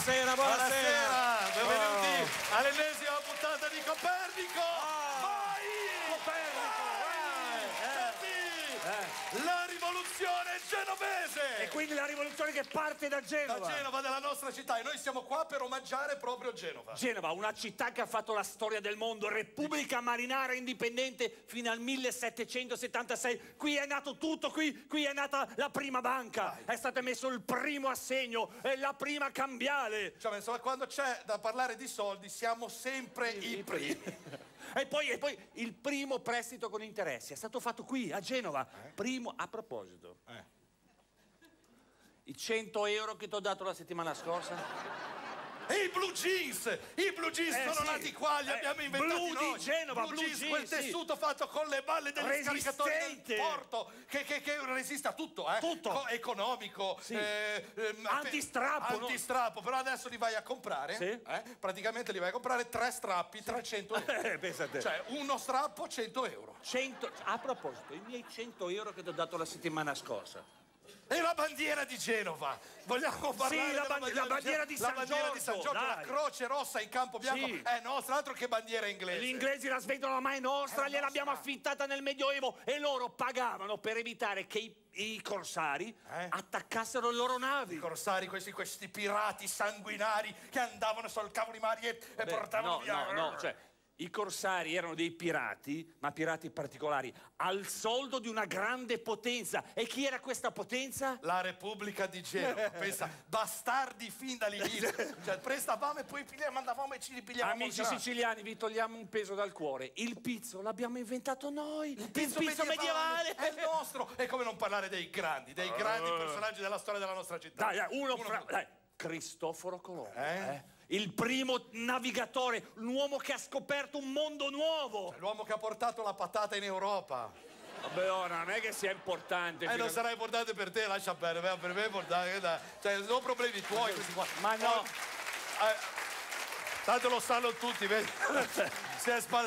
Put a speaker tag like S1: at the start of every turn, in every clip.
S1: Buonasera, buonasera.
S2: Benvenuti all'ennesima puntata di Copernico. Vai! Copernico! La rivoluzione genovese!
S1: E quindi la rivoluzione che parte da Genova.
S2: Da Genova, dalla nostra città. E noi siamo qua per omaggiare proprio Genova.
S1: Genova, una città che ha fatto la storia del mondo, repubblica marinara indipendente fino al 1776. Qui è nato tutto, qui è nata la prima banca, è stato emesso il primo assegno, la prima cambiale.
S2: Cioè, insomma, quando c'è da parlare di soldi siamo sempre i primi.
S1: E poi il primo prestito con interessi è stato fatto qui a Genova. Primo, a proposito, i 100 euro che ti ho dato la settimana scorsa.
S2: E i blue jeans sono nati qua, li abbiamo inventati
S1: Blu
S2: noi.
S1: di Genova,
S2: blue
S1: blue
S2: jeans,
S1: jeans,
S2: quel tessuto fatto con le balle degli scaricatori del porto, che resiste a tutto,
S1: Tutto.
S2: Economico,
S1: antistrappo,
S2: antistrappo, però adesso li vai a comprare,
S1: Sì.
S2: praticamente li vai a comprare 3 strappi, 300 euro.
S1: Pensa a te.
S2: Cioè, uno strappo, 100 euro.
S1: 100, a proposito, i miei 100 euro che ti ho dato la settimana scorsa.
S2: E la bandiera di Genova, vogliamo parlare
S1: Sì, la
S2: della
S1: bandiera di San Giorgio,
S2: la
S1: dai.
S2: croce rossa in campo bianco,
S1: Sì.
S2: è nostra, altro che bandiera inglese.
S1: Gli inglesi la svendono, ma è nostra, gliel'abbiamo affittata nel Medioevo e loro pagavano per evitare che i corsari attaccassero le loro navi.
S2: I corsari, questi pirati sanguinari che andavano sul cavolo di mari e portavano via.
S1: No, cioè, i corsari erano dei pirati, ma pirati particolari, al soldo di una grande potenza. E chi era questa potenza?
S2: La Repubblica di Genova, pensa, bastardi fin dall'inizio. Cioè, prestavamo e poi mandavamo e ci ripigliavamo.
S1: Amici siciliani, vi togliamo un peso dal cuore. Il pizzo l'abbiamo inventato noi. Il pizzo medievale
S2: è il nostro. E come non parlare dei grandi personaggi della storia della nostra città.
S1: Dai, Cristoforo Colombo. Il primo navigatore, l'uomo che ha scoperto un mondo nuovo.
S2: L'uomo che ha portato la patata in Europa.
S1: Vabbè, ora non è che sia importante.
S2: Non sarà importante per te, lascia perdere, per me è importante. Cioè, sono problemi tuoi questi qua.
S1: Ma no.
S2: Tanto lo sanno tutti, vedi? Se no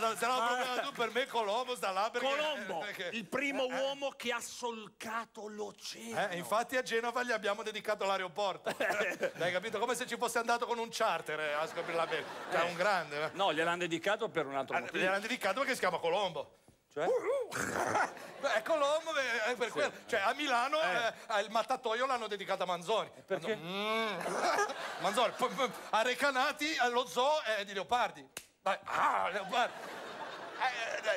S2: problema tu, per me Colombo sta là perché...
S1: Colombo, il primo uomo che ha solcato l'oceano.
S2: Infatti a Genova gli abbiamo dedicato l'aeroporto. Hai capito? Come se ci fosse andato con un charter a scoprire la bella. Cioè, un grande.
S1: No, gliel'hanno dedicato per un altro motivo.
S2: Gliel'hanno dedicato perché si chiama Colombo.
S1: Cioè?
S2: È Colombo, è per quello. Cioè, a Milano il mattatoio l'hanno dedicato a Manzoni.
S1: Perché?
S2: Manzoni. A Recanati lo zoo è di Leopardi. Leopardi.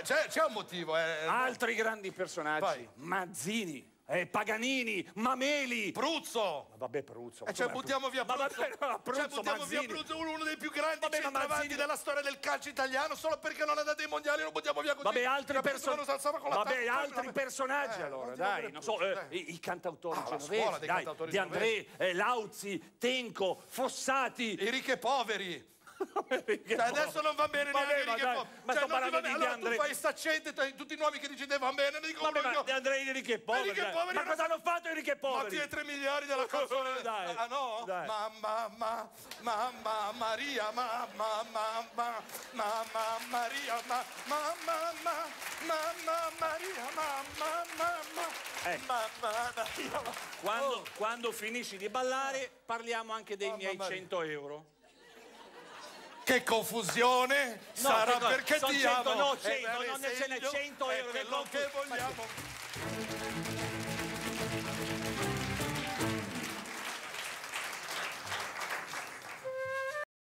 S2: C'è un motivo.
S1: Altri grandi personaggi.
S2: Vai.
S1: Mazzini, Paganini, Mameli.
S2: Pruzzo.
S1: Vabbè, Pruzzo.
S2: Cioè, buttiamo via Pruzzo.
S1: Buttiamo
S2: via Pruzzo, uno dei più grandi centravanti della storia del calcio italiano, solo perché non è andato ai mondiali lo buttiamo via così.
S1: Vabbè, altri
S2: personaggi.
S1: personaggi allora, dai. Non so, i cantautori genovesi,
S2: dei cantautori
S1: Di André, Lauzi, Tenco, Fossati.
S2: I ricchi e poveri. Adesso non va bene neanche ricchi e poveri.
S1: Ma sto parlando di
S2: allora
S1: André.
S2: tu fai saccente, tutti i nuovi che dici te va bene, ne dico uno io.
S1: Di André i ricchi e poveri. Ma cosa hanno fatto i ricchi e poveri?
S2: Ma ti 3 miliardi della canzone.
S1: Dai.
S2: Ah no?
S1: Dai.
S2: Mamma Maria, mamma Maria, mamma Maria, mamma.
S1: Quando finisci di ballare parliamo anche dei miei 100 euro.
S2: Che confusione! Sarà perché ti amo!
S1: No, 100, non ce n'è 100 euro.
S2: È quello che vogliamo!